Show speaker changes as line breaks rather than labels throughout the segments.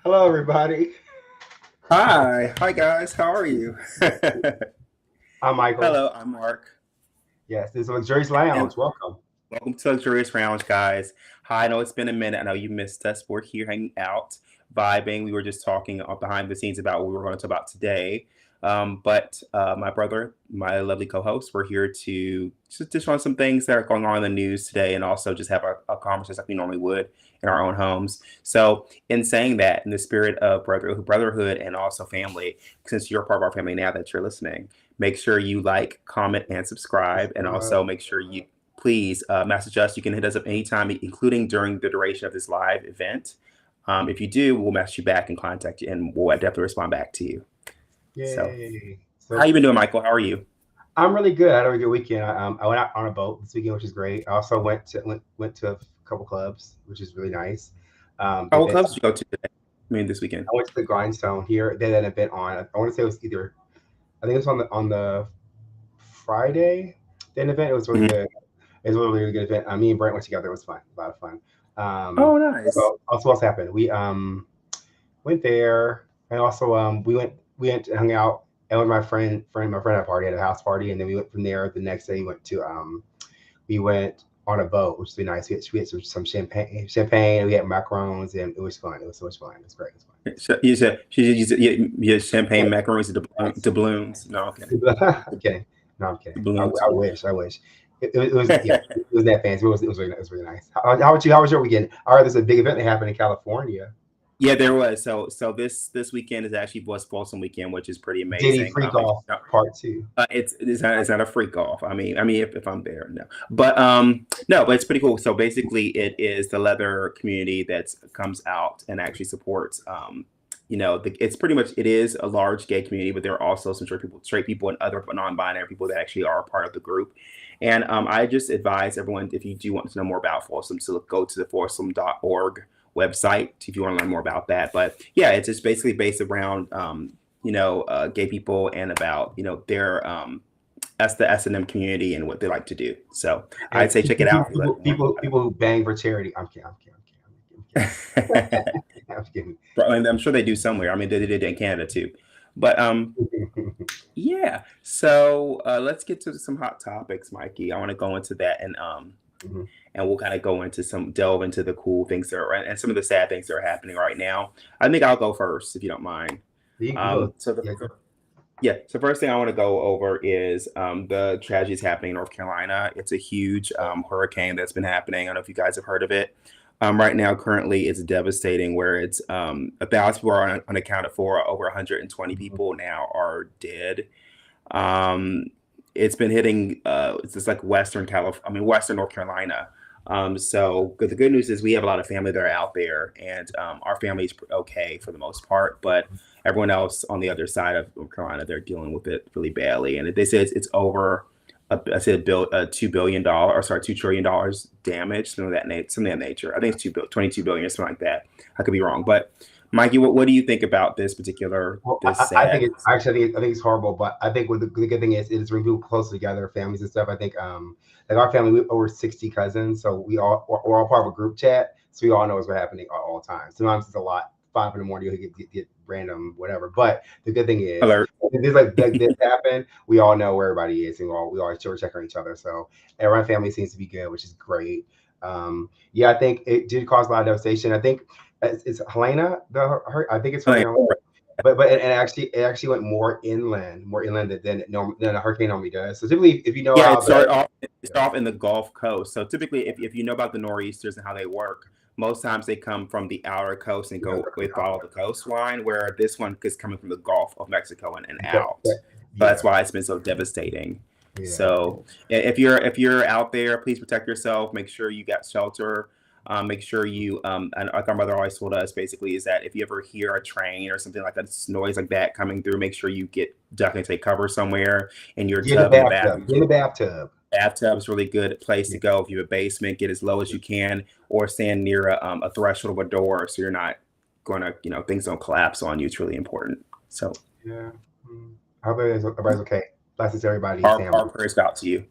Hello, everybody.
Hi guys, how are you?
I'm Michael.
Hello, I'm Mark,
Yes, this is Luxurious
and
Lounge. Welcome.
welcome to Luxurious Rounds, guys. Hi, I know it's been a minute. I know you missed us. We're here hanging out, vibing. We were just talking behind the scenes about what we were going to talk about today. But my brother, my lovely co-host, we're here to just on some things that are going on in the news today, and also just have a conversation like we normally would in our own homes. So, in saying that, in the spirit of brotherhood, and also family, since you're part of our family now that you're listening, make sure you like, comment, and subscribe, and also make sure you please message us. You can hit us up anytime, including during the duration of this live event. If you do, we'll message you back and contact you, and we'll definitely respond back to you. So,
Yay.
how
So
you been doing, Michael? How are you?
I'm really good. I had a really good weekend. I went out on a boat this weekend, which is great. I also went to a couple clubs, which is really nice.
Oh,
Did
what
that.
clubs did you go to today? I mean, this weekend.
I went to the Grindstone here. They had an event on. I want to say it was either. I think it was on the Friday. Then event. It was really
Mhm.
good. It was a really good event. Me and Brent went together. It was fun. A lot of fun.
Oh, nice.
Also, what's happened? We went there, and also we went and hung out. And with my friend had a party, had a house party, and then we went from there. The next day, we went on a boat, which was really nice. We had some champagne. We had macarons, and it was fun. It was so much fun. It was great. It was
So you said champagne
fun.
macaroons
Yes.
doubloons. No, I'm kidding.
I'm kidding. No, I'm kidding.
Doubloons.
I wish. I wish. It was yeah. It was that fancy. It was really nice. How about you? How was your weekend? I heard there's a big event that happened in California.
Yeah, there was. So this weekend is actually was Folsom weekend, which is pretty
JD
amazing.
Free
If
Golf Part Two.
it's not a freak off. I mean, if I'm there, no. But no, but it's pretty cool. So basically, it is the leather community that comes out and actually supports. It's pretty much it is a large gay community, but there are also some straight people, and other non-binary people that actually are a part of the group. And I just advise everyone, if you do want to know more about Folsom, to go to the folsom.org website if you want to learn more about that. But yeah, it's just basically based around gay people, and about their that's the S&M community and what they like to do. So
And
I'd say check it
people,
out if you
people,
want to
people,
know
people who bang for charity. I'm kidding. I'm kidding. I'm kidding.
about it.
I'm kidding.
And I'm sure they do somewhere. I mean, they did it in Canada too. But
I'm kidding.
yeah. So let's get to some hot topics, Mikey. I want to go into that,
Mhm.
and we'll kind of go into delve into the cool things that are, and some of the sad things that are happening right now. I think I'll go first if you don't mind.
You go.
So
Yeah, go.
yeah, so first thing I want to go over is the tragedies happening in North Carolina. It's a huge hurricane that's been happening. I don't know if you guys have heard of it. Right now, currently, it's devastating. Where it's 1,000 people are unaccounted for. Over 120
Mhm.
people now are dead. Um, it's been hitting. It's just like Western California. I mean, Western North Carolina. So the good news is we have a lot of family that are out there, and our family's okay for the most part. But everyone else on the other side of North Carolina, they're dealing with it really badly. And they say it's over. I said $2 billion, or sorry, $2 trillion damage, something of that nature. I think it's 22 billion or something like that. I could be wrong, but Mikey, what do you think about
Well,
this sad?
I actually think it's horrible, but I think what the good thing is it is bring people closer together, families and stuff. I think like our family, we have over 60 cousins, so we're all part of a group chat, so we all know what's happening at all times. Sometimes it's a lot. 5 in the morning, you'll get random whatever. But the good thing is,
Alert.
if there's like this happen, we all know where everybody is, and we always check on each other. So everyone family seems to be good, which is great. Yeah, I think it did cause a lot of devastation. I think it's Helena. I think it's
Like,
Hurricane, but and it actually went more inland than a hurricane normally does. So typically, if you know
yeah,
how the
it
yeah,
started off in the Gulf Coast. So typically, if you know about the nor'easters and how they work, most times they come from the outer coast and
you know,
go they follow the coastline, where this one is coming from the Gulf of Mexico and out.
that-
So that's
yeah,
why it's been so devastating.
yeah,
So if you're out there, please protect yourself. Make sure you got shelter. Make sure you and like our mother always told us, basically, is that if you ever hear a train or something like that, noise like that coming through, make sure you definitely take cover somewhere in your
get in the
tub in the
bathtub,
bathroom.
get in the bathtub.
Bathtub's really good place to
Yeah,
go. If you have a basement, get as low as you can, or stand near a threshold of a door, so you're not going to, things don't collapse on you. It's really important. So
yeah. I hope everybody's okay. Blessings to everybody's
our
family.
prayers go out to you.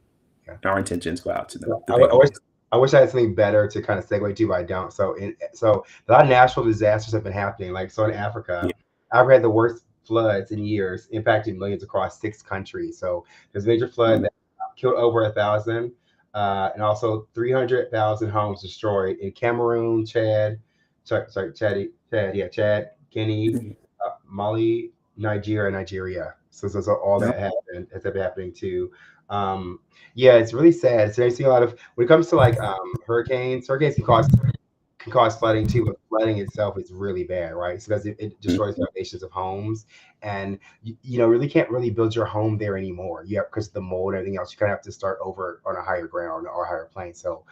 Yeah.
Our intentions go out to them,
So
the families.
I wish I had something better to kind of segue to, but I don't. So a lot of natural disasters have been happening. Like so in
Yeah.
Africa, Africa had the worst floods in years, impacting millions across 6 countries. So there's a major flood
Mm.
that killed over 1,000, and also 300,000 homes destroyed in Cameroon, Chad, Guinea, Mali, Nigeria. So all
Yeah.
that happened has been happening too. Um, yeah, it's really sad. So I see a lot of when it comes to like hurricanes can cause flooding too, but flooding itself is really bad, right? So because it destroys foundations of homes, and really can't really build your home there anymore. Yeah, because the mold and everything else, you kind of have to start over on a higher ground or higher plane. So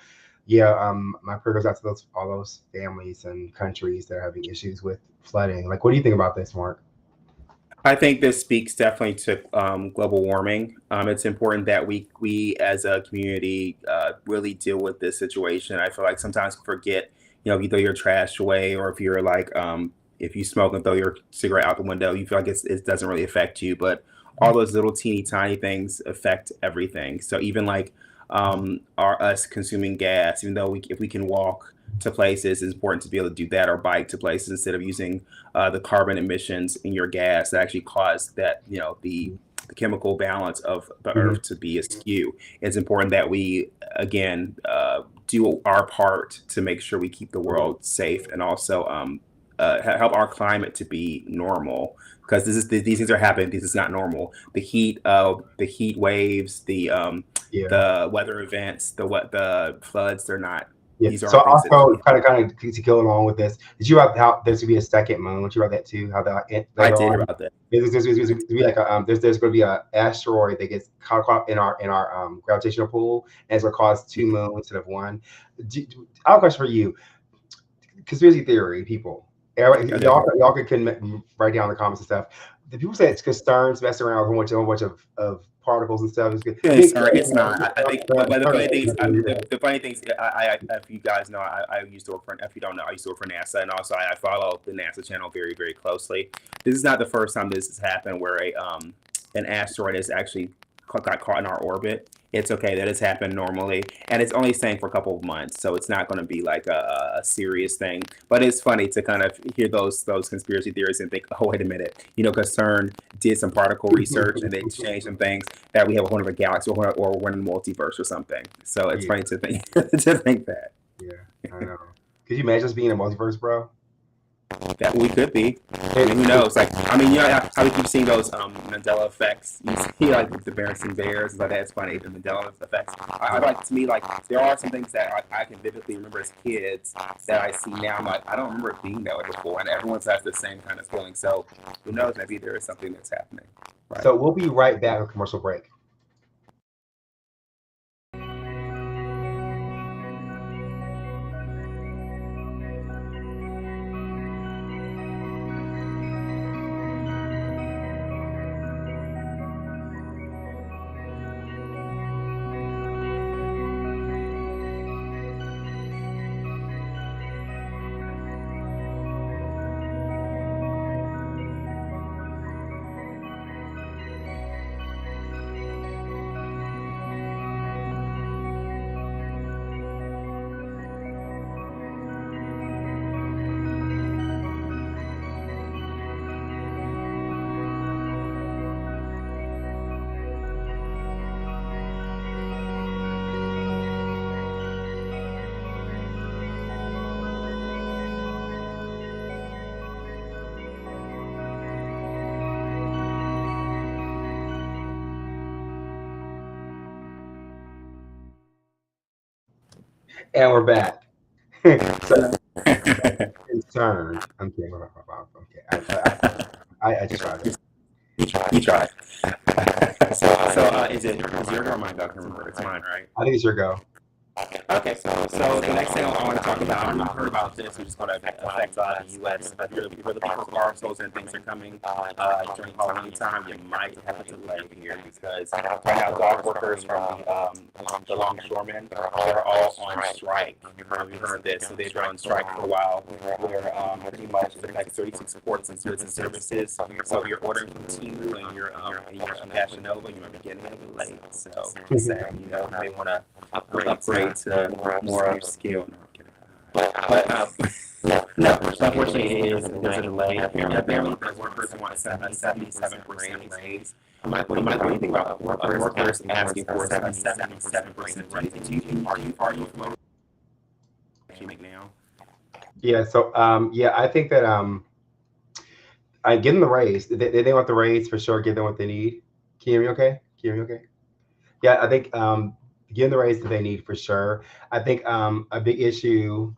yeah, my prayer goes out to all those families and countries that are having issues with flooding. Like, what do you think about this, Mark?
I think this speaks definitely to global warming. It's important that we as a community really deal with this situation. I feel like sometimes we forget, if you throw your trash away, or if you're like, if you smoke and throw your cigarette out the window, you feel like it doesn't really affect you. But all those little teeny tiny things affect everything. So even like our us consuming gas, even though if we can walk to places, it's important to be able to do that, or bike to places instead of using the carbon emissions in your gas that actually cause that, the chemical balance of the
Hmm.
earth to be askew. It's important that we, again, do our part to make sure we keep the world safe, and also help our climate to be normal. Because these things are happening. This is not normal. The heat waves,
Yeah.
the weather events, the floods. They're not.
Yeah.
These
So
aren't things that should
also
be.
kind of to go along with this, did you write how there's gonna be a second moon? Did you write that too? How that
I
later
did hear
on
about that.
there's gonna be like there's gonna be a asteroid that gets caught in our gravitational pull, and it's gonna cause two moons instead of one. I have a question for you. Conspiracy theory people.
Okay.
Y'all can write down in the comments and stuff. The people say it's concerns messing around with a whole bunch of particles and stuff. It's good. I mean,
Sorry, it's not. I think, but the funny thing is, the funny thing is, if you guys know, I used to work for, if you don't know, I used to work for NASA, and also I follow the NASA channel very, very closely. This is not the first time this has happened where an asteroid has actually got caught in our orbit. It's okay, that has happened normally, and it's only staying for a couple of months, so it's not going to be like a serious thing. But it's funny to kind of hear those conspiracy theories and think, oh, wait a minute, because CERN did some particle research and they changed some things that we have a whole other galaxy, or we're in a multiverse or something. So it's
yeah,
funny to think to think that
yeah, I know. Could you imagine us being in a multiverse, bro?
we could be. I mean,
It,
who
it,
knows? Like, I mean, how we keep seeing those Mandela effects. You see, like the Berenstain Bears, and like that's funny. The Mandela effects. I like, to me, like there are some things that I can vividly remember as kids that I see now. I'm like, I don't remember it being that way before, and everyone has the same kind of feeling. So who knows? Maybe there is something that's happening. Right.
so we'll be right back with commercial break. And we're back. So concerned. I'm kidding. Okay, I just tried it.
You try. So is your or mine? I can remember. It's mine, right?
I think it's your go.
Okay, so the next thing I want to talk about, I don't know if you've heard about this, which is going to affect the U.S. If you're looking for parcels and things are coming during Halloween time, you might have a delay here, because right now dog workers from the longshoremen, they're all on strike. You've heard this, so they've been on strike for a while, where pretty much it affects 36 ports and goods and services. So if you're ordering from Temu and years from Casanova, you might be getting it late. So it's sad, you know, they want to upgrade to more upscale. But no, unfortunately, it is a delay. Apparently, the workers want 77% raise. What do you think about workers asking for 77% raise? Are you make now?
Yeah. So yeah, I think that I give them the raise. They want the raise for sure. Give them what they need. Can you hear me? Okay. Can you hear me? Okay. Yeah, I think give them the raise that they need for sure. I think a big issue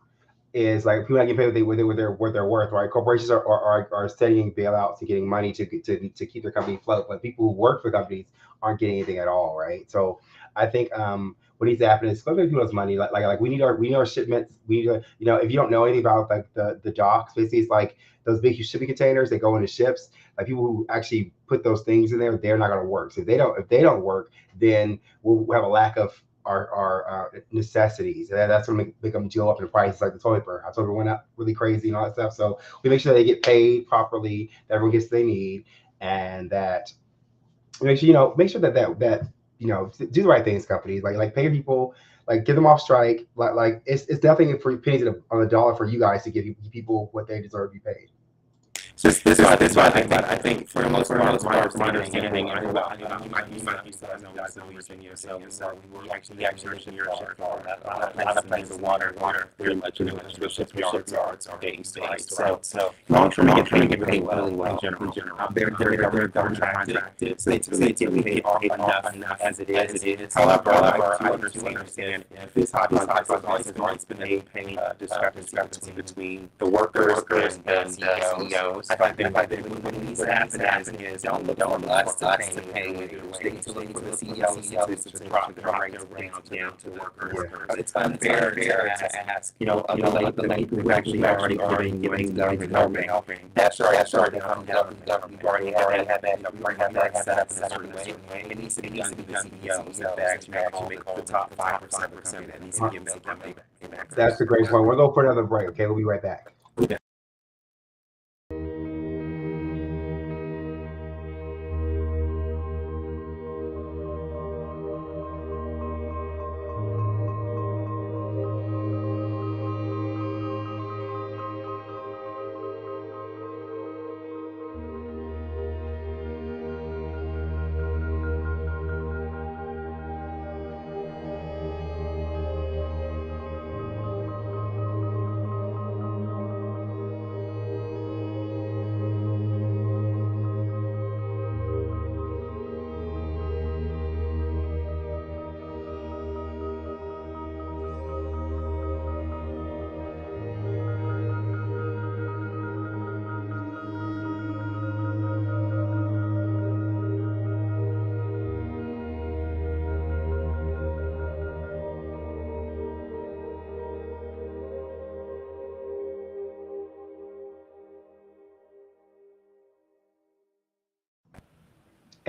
is like people not getting paid what they're worth, right? Corporations are studying bailouts and getting money to keep their company afloat, but people who work for companies aren't getting anything at all, right? So I think what needs to happen is let's give people money. Like we need our shipments. We need to, if you don't know anything about like the docks, basically it's like those big shipping containers that go into ships. Like people who actually put those things in there, they're not going to work. So if they don't work, then we'll have a lack of our necessities. And that's going to make them deal up in prices, like the toilet paper. Our toilet paper went up really crazy and all that stuff. So we make sure they get paid properly, that everyone gets what they need, and that make sure that do the right things, companies like pay people, like get them off strike. Like it's definitely for pennies on the dollar for you guys to give people what they deserve to be paid.
So this is why I think for the most part, my understanding, I might be so we actually your ship, a lot of places, the water, pretty much, the ships are getting states. So long term, you get paid really well in general. They're contracted, so they typically pay off enough as it is. However, I understand if this hot it's been a pay discrepancy between the workers and CEOs. I find that when these happen is don't look for us to pay to the CEOs to drop the rates down to the workers. It's unfair to ask, the people who actually already giving the government helping. That's right to come down from the government. We already have that set up in a certain way. It needs to be done to the CEOs that actually make the top 5% that needs to give them payback.
That's a great point. We'll go for another break. Okay, we'll be right back.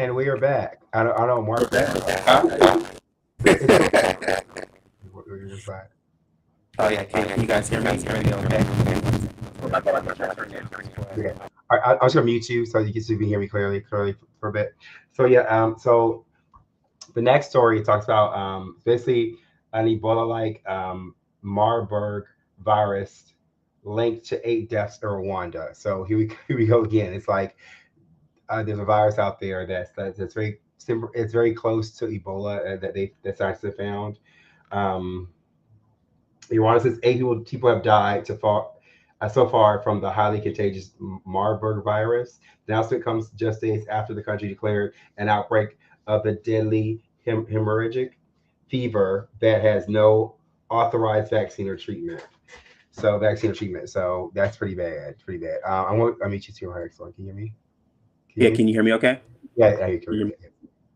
And we are back. I don't Mark back.
Oh yeah, can you guys hear me? Okay.
Okay. I'm just gonna mute you so you can hear me clearly for a bit. So yeah, so the next story talks about basically an Ebola-like Marburg virus linked to 8 deaths in Rwanda. So here we go again. It's like there's a virus out there that's very simple. It's very close to Ebola that scientists have found. Rwanda says 8 people have died so far from the highly contagious Marburg virus. The announcement comes just days after the country declared an outbreak of the deadly hemorrhagic fever that has no authorized vaccine or treatment. So that's pretty bad. I meet you too. Excellent. Can you hear me?
Can you hear me okay?
Yeah, I can hear you.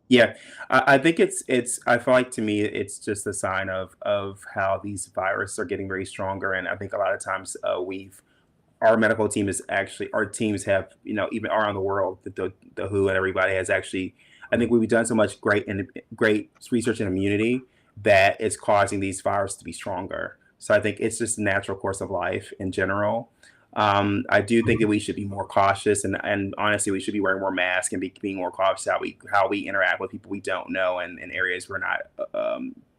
Yeah, I think it's. I feel like to me, it's just a sign of how these viruses are getting very stronger, and I think a lot of times our medical team is actually our teams have even around the world the WHO and everybody has actually. I think we've done so much great research in immunity that is causing these viruses to be stronger. So I think it's just a natural course of life in general. I do think that we should be more cautious, and honestly, we should be wearing more masks and being more cautious how we interact with people we don't know and in areas we're not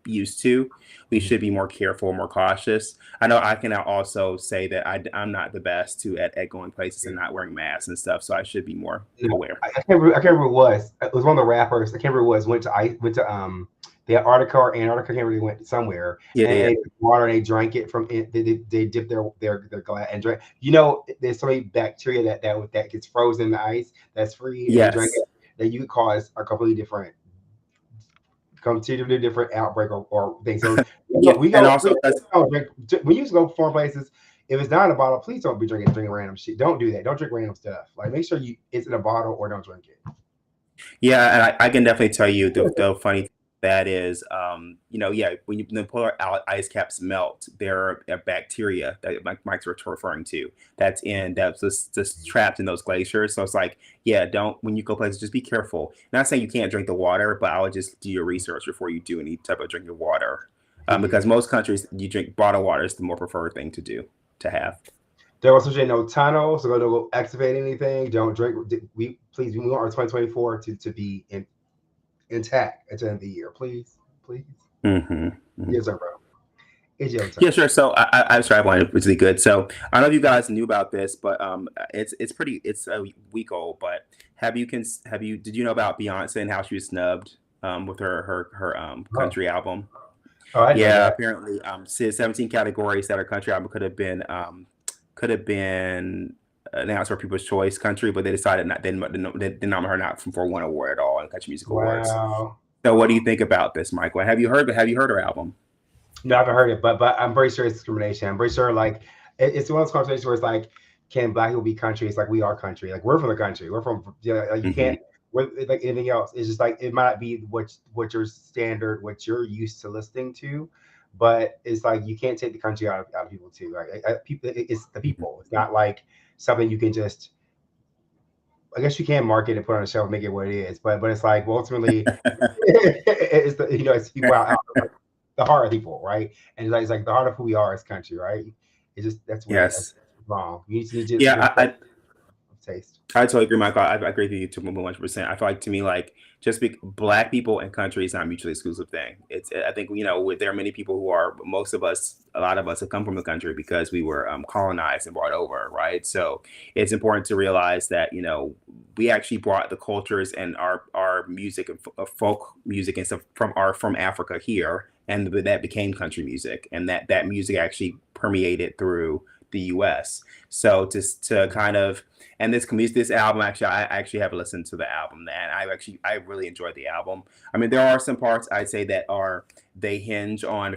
used to. We
Mhm.
should be more careful, more cautious. I know I can also say that I'm not the best at going places and not wearing masks and stuff, so I should be more
You know,
aware.
I can't remember who it was. It was one of the rappers. I can't remember who it was. Went to the Antarctica or Antarctica. I can't really went somewhere,
Yeah,
and
yeah,
they took water and they drank it from it. They dipped their glass and drank. You know, there's so many bacteria that gets frozen in the ice that's free, and they drank
yes,
it. That you could cause a completely different, completely different outbreak or thing. So
yeah, and also
we
because
don't drink when you go foreign places. If it's not in a bottle, please don't be drinking random shit. Don't do that. Don't drink random stuff. Like make sure it's in a bottle or don't drink it.
yeah, and I can definitely tell you the funny thing that is, yeah, when the polar ice caps melt, there are bacteria that Mike's referring to that's just trapped in those glaciers. So it's like, yeah, don't when you go places, just be careful. Not saying you can't drink the water, but I would just do your research before you do any type of drinking water, because
Yeah.
most countries you drink bottled water is the more preferred thing to do to have.
There was also no tunnel, so don't go excavate anything. Don't drink. We want our 2024 to be intact at the end of the year. Please, please.
Hmm.
Yes, sir, bro. It's your turn.
Yeah, sure. So I'm sorry, I wanted really good. So I don't know if you guys knew about this, but it's a week old. But did you know about Beyonce and how she was snubbed with her
Oh,
country album?
oh, I know
Yeah,
that.
apparently 17 categories that her country album could have been announced for People's Choice country, but they decided not they did nominate her not for one award at all in Country Music Awards.
Wow.
So what do you think about this, Michael? Have you heard her album?
No, I haven't heard it, but I'm pretty sure it's discrimination. I'm pretty sure like it's one of those conversations where it's like, can black people be country? It's like we are country. Like we're from the country. We're from like you
Hmm.
can't. We're like anything else. It's just like it might not be what your standard, what you're used to listening to, but it's like you can't take the country out of people too. People, it's the people. It's not like something you can just. I guess you can market and put on a shelf, make it what it is, but it's like well, ultimately, it's the it's people out the heart of people, right? And it's like the heart of who we are as country, right? It's just that's weird. That's
Yes.
wrong. You need to
Yeah,
respect taste.
I totally agree, Michael. I agree with you to 100%. I feel like to me, like black people and country is not a mutually exclusive thing. I think there are many people who are most of us, a lot of us have come from the country because we were colonized and brought over, right? So it's important to realize that we actually brought the cultures and our music and folk music and stuff from Africa here, and that became country music, and that music actually permeated through the U.S. So just to kind of and this album actually I actually have listened to the album and I really enjoyed the album. I mean there are some parts I'd say that are they hinge on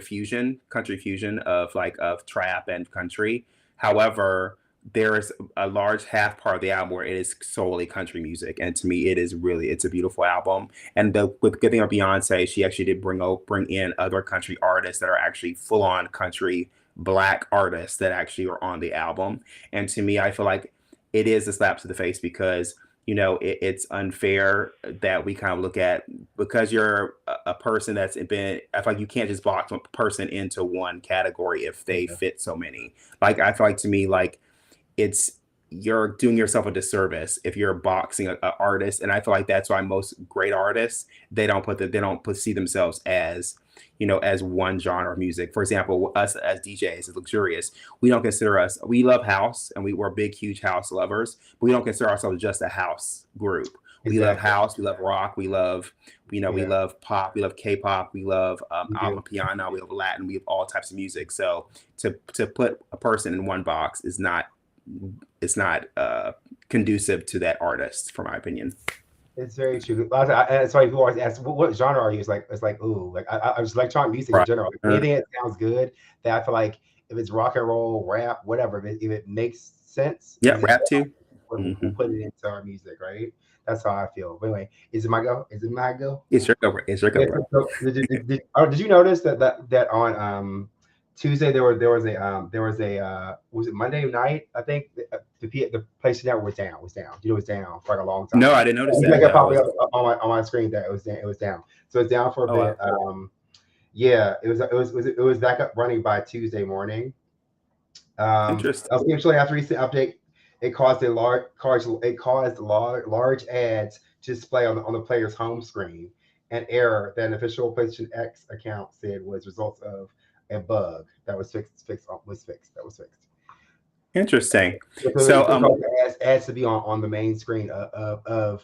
country fusion of trap and country. However, there is a large half part of the album where it is solely country music, and to me it's a beautiful album. And the with good thing of Beyonce, she actually did bring in other country artists that are actually full on country black artists that actually are on the album. And to me, I feel like it is a slap to the face because it's unfair that we kind of look at because you're a person that's been. I feel like you can't just box a person into one category if they
Okay.
fit so many. Like I feel like to me, like it's you're doing yourself a disservice if you're boxing a artist, and I feel like that's why most great artists they don't see themselves as as one genre of music. For example, us as DJs, as Luxurious, we don't consider us. We love house, and we're big, huge house lovers. But we don't consider ourselves just a house group. We love
Exactly.
house, we love rock, we
Yeah,
love pop, we love K-pop, we love
you do.
Amapiano, we love Latin, we have all types of music. So to put a person in one box is not it's not conducive to that artist, for my opinion.
It's very true. That's why people always ask, what genre are you? It's like, ooh, like I just electronic music in
Right.
general. Like, anything that sounds good that I feel like if it's rock and roll, rap, whatever, if it makes sense,
Yeah,
is it
rap too.
we'll
Hmm.
put it into our music, right? That's how I feel. But anyway, is it my go? Is it my go?
It's your go,
Yeah.
bro.
Did you notice that on Tuesday there was a was it Monday night? I think the PlayStation Network was down. You know, it was down for like a long
No,
time.
I didn't notice
It
that.
kept
No, I
popping
was.
up on my screen that it was down. So it's down for a
Oh,
bit.
wow.
Yeah, it was back up running by Tuesday morning.
Interesting.
Essentially, after recent update, it caused large ads to display on the player's home screen. An error that an official PlayStation X account said was results of a bug that was fixed. That was fixed.
Interesting.
So
So
ads to be on the main screen of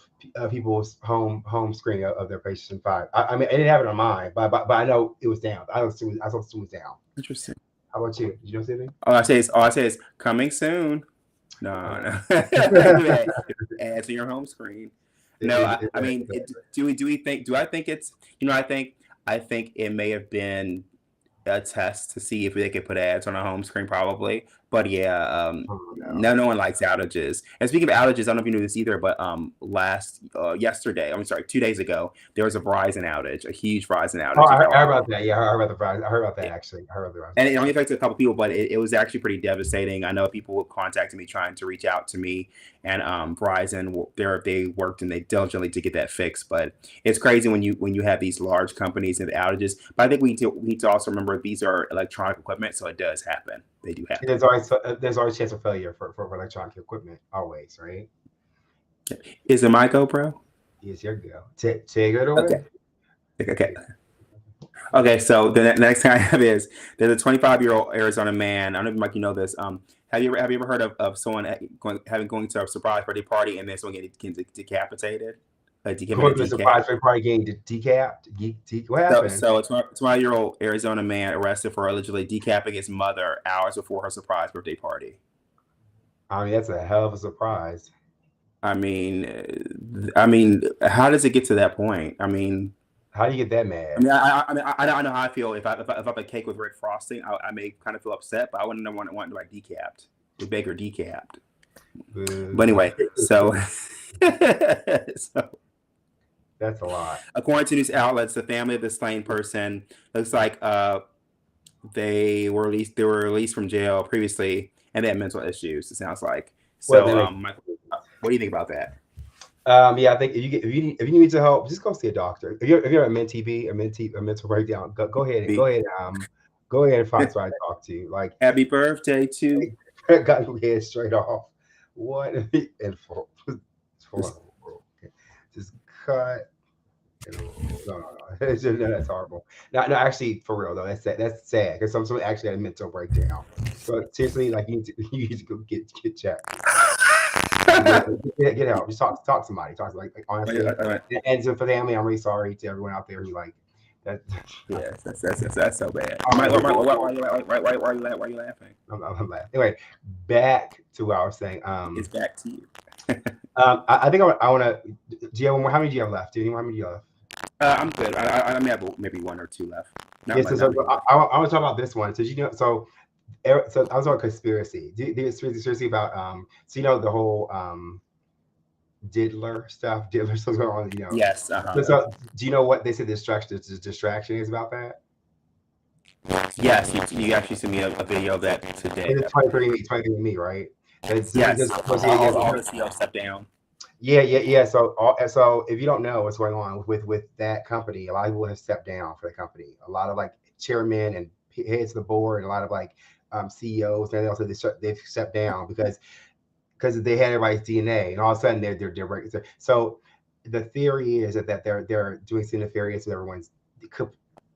people's home screen of their PlayStation 5. I mean, I didn't have it on mine, but I know it was down. I saw it was down.
interesting.
How about you? Did you know anything?
All I say is coming soon. No, no. Ads on your home screen. No, I mean, do I think it's, I think it may have been a test to see if they could put ads on a home screen, probably. But yeah,
Oh no.
no one likes outages. And speaking of outages, I don't know if you knew this either, but yesterday, I'm sorry, 2 days ago, there was a Verizon outage, a huge Verizon
Oh,
outage in
I heard
California.
about that. Yeah, I heard about the fries. I heard about that actually. I heard about the fries.
And it only affected a couple people, but it was actually pretty devastating. I know people were contacting me trying to reach out to me, and Verizon, they worked and they diligently to get that fixed. But it's crazy when you have these large companies and outages. But I think we need to also remember these are electronic equipment, so it does happen. They do happen.
There's always chance of failure for electronic equipment. Always, right?
Is it my GoPro?
Yes, your go. Take it
Okay.
away.
Okay. Okay, so the next thing I have is there's a 25-year-old Arizona man. I don't know if Mike, you know this. Have you ever heard of someone going to a surprise birthday party and then someone getting decapitated?
Going to a
Decap.
surprise party getting decapped. What
So,
happened?
so a 20-year-old Arizona man arrested for allegedly decapping his mother hours before her surprise birthday party.
I mean, that's a hell of a surprise.
How does it get to that point?
How do you get that
I
mad?
mean, I don't know how I feel if I have a cake with red frosting. I may kind of feel upset, but I wouldn't want to like decapped, the baker decapped. But
Boo.
anyway, so so
That's a lot.
according to news outlets, the family of the slain person looks like they were released from jail previously, and they had mental issues. It sounds like.
Well,
So, Michael, what do you think about that?
yeah, I think if you need to help, just go see a doctor. If you're a a mental breakdown, go ahead and find somebody to talk to. Like,
Happy birthday to.
got your head straight off. What and for okay. Just cut. No. No, that's horrible. No, no, actually, for real though, that's sad. That's sad because someone actually had a mental breakdown. So seriously, like you need to go get checked. Get help. Just talk to somebody. Talk to like honestly. And so for the family, I'm really sorry to everyone out there who like that.
Yes, that's so bad.
I'm,
Why,
I'm,
why, why, why, why are you laughing?
I'm laughing. Anyway, back to what I was saying.
It's back to you.
I think I want to. Do you have one more? How many do you have left? Do you know how many do you have left?
I'm good. I may have maybe one or two left. Not
Yes,
much.
so
Not many.
I want to talk about this one. So so I was on conspiracy. Do you conspiracy about so the whole diddler stuff, diddler stuff going on,
Yes.
So do you know what they said distraction is about that?
Yes. You actually sent me a video of that today.
It's 23 me, right? It's
Yes.
just
All the CEOs step down.
yeah. So if you don't know what's going on with that company, a lot of people have stepped down for the company. A lot of like chairmen and heads of the board, and a lot of like CEOs, and also they've stepped down because they had everybody's DNA, and all of a sudden they're breaking. So the theory is that they're doing something nefarious with everyone's.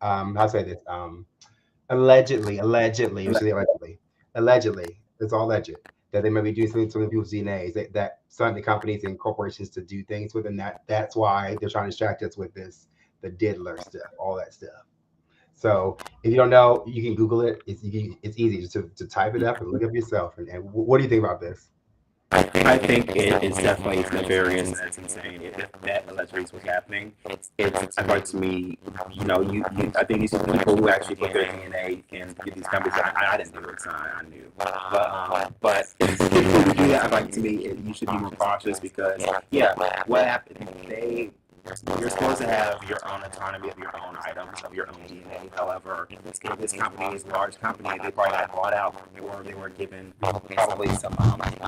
How to say this? Allegedly, we should say allegedly, it's all alleged that they may be doing something to people's DNAs that some of the companies and corporations to do things with, and that's why they're trying to distract us with the diddler stuff, all that stuff. So if you don't know, you can Google it. It's easy just to type it up and look up yourself. And what do you think about this?
I think it is definitely nefarious and that's insane. If that allegedly was happening, it's like to me, I think these people who actually put their DNA in get these companies. I didn't do it, so I knew. But if people do that, like to me, you should be more cautious because what happened? You're supposed to have your own autonomy of your own items, of your own DNA. However, this company is a large company. They probably got bought out, or they were given probably some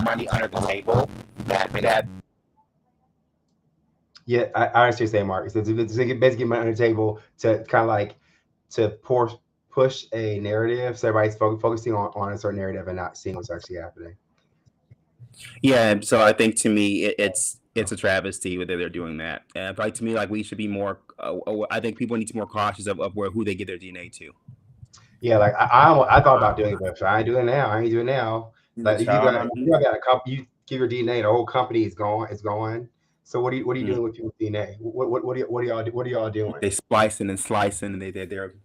money under the table.
Yeah, I understand what you're saying, Mark. It's basically money on the table to kind of like to push a narrative, so everybody's focusing on a certain narrative and not seeing what's actually happening.
Yeah, so I think to me it's a travesty whether they're doing that. Like to me, like we should be more. I think people need to be more cautious of who they get their DNA to.
Yeah, like I thought about doing it, but I ain't doing it now. I ain't doing it now. Like you got a company, you give your DNA, the whole company is gone. It's gone. So what are you doing with people's DNA? What are y'all doing?
They splicing and slicing, and they're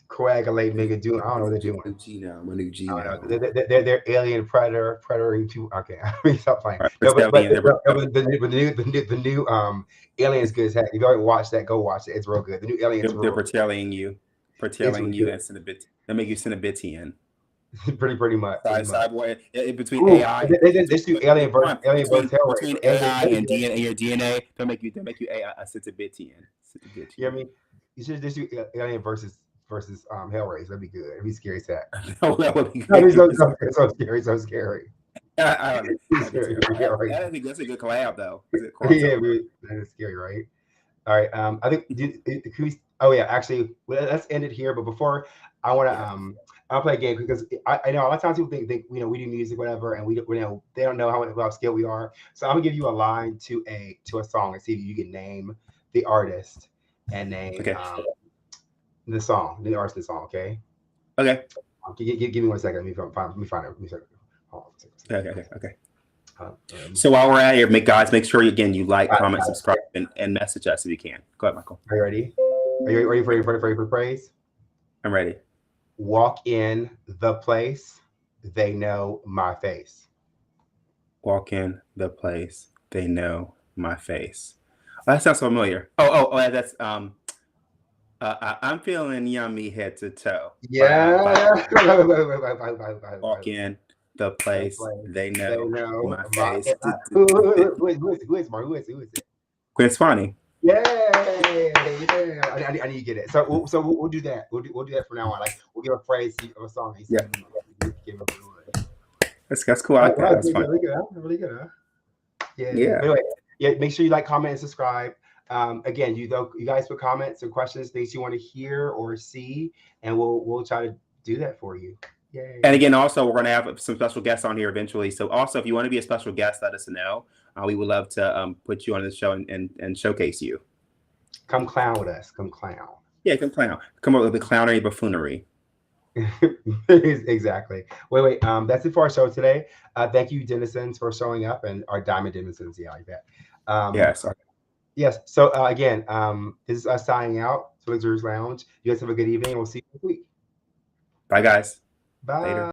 coagulate, nigga, doing. I don't know what they're doing.
My new G now.
They're alien predating people. Okay, I mean, stop playing.
Right,
No, but the new Alien is good as heck. If you already watched that, go watch it. It's real good. The new Alien's
they're foretelling you and they make you Cinnabitian.
pretty much.
Cyborg between AI.
This new Alien versus
between AI and DNA and your DNA, they'll make you a Cinnabitian.
You know what I mean? You should just do Alien versus Hellraiser. That'd be good. It'd be scary as that.
That would be
so scary.
I think that's a good collab though.
Yeah, that is scary, right? All right. I think oh yeah, actually, let's end it here. But before I want to I'll play a game because I know a lot of times people think we do music, whatever, and we know they don't know how skilled we are. So I'm gonna give you a line to a song and see if you can name the artist and name the song, the artist of the song. Okay.
Okay.
Give me 1 second. Let me find it.
Okay. So while we're at here, make sure again you like, comment, subscribe, and message us if you can. Go ahead, Michael.
Are you ready? Are you ready for praise?
I'm ready.
Walk in the place, they know my face.
Walk in the place, they know my face. Oh, that sounds familiar. Oh, that's I'm feeling yummy head to toe.
Yeah.
Walk in the place, they know my face.
Who is it?
Gwen Stefani.
Yay! I need to get it. So we'll do that. We'll do that from now on. Like we'll give a praise of a song.
Yeah. That's cool. I like that. That's fun.
Really good, huh? Yeah. Anyway, make sure you like, comment, and subscribe. Again, you guys put comments and questions, things you want to hear or see, and we'll try to do that for you. Yay.
And again, also we're going to have some special guests on here eventually. So also, if you want to be a special guest, let us know. We would love to put you on the show and showcase you.
Come clown with us. Come clown.
Yeah, come clown. Come up with the clownery buffoonery.
Exactly. Wait. That's it for our show today. Thank you, Denizens, for showing up, and our Diamond Denizens. Yeah, like that.
Yes.
Yes. So again, this is us signing out. Twizzlers Lounge. You guys have a good evening. We'll see you next week.
Bye, guys.
Bye.
Later.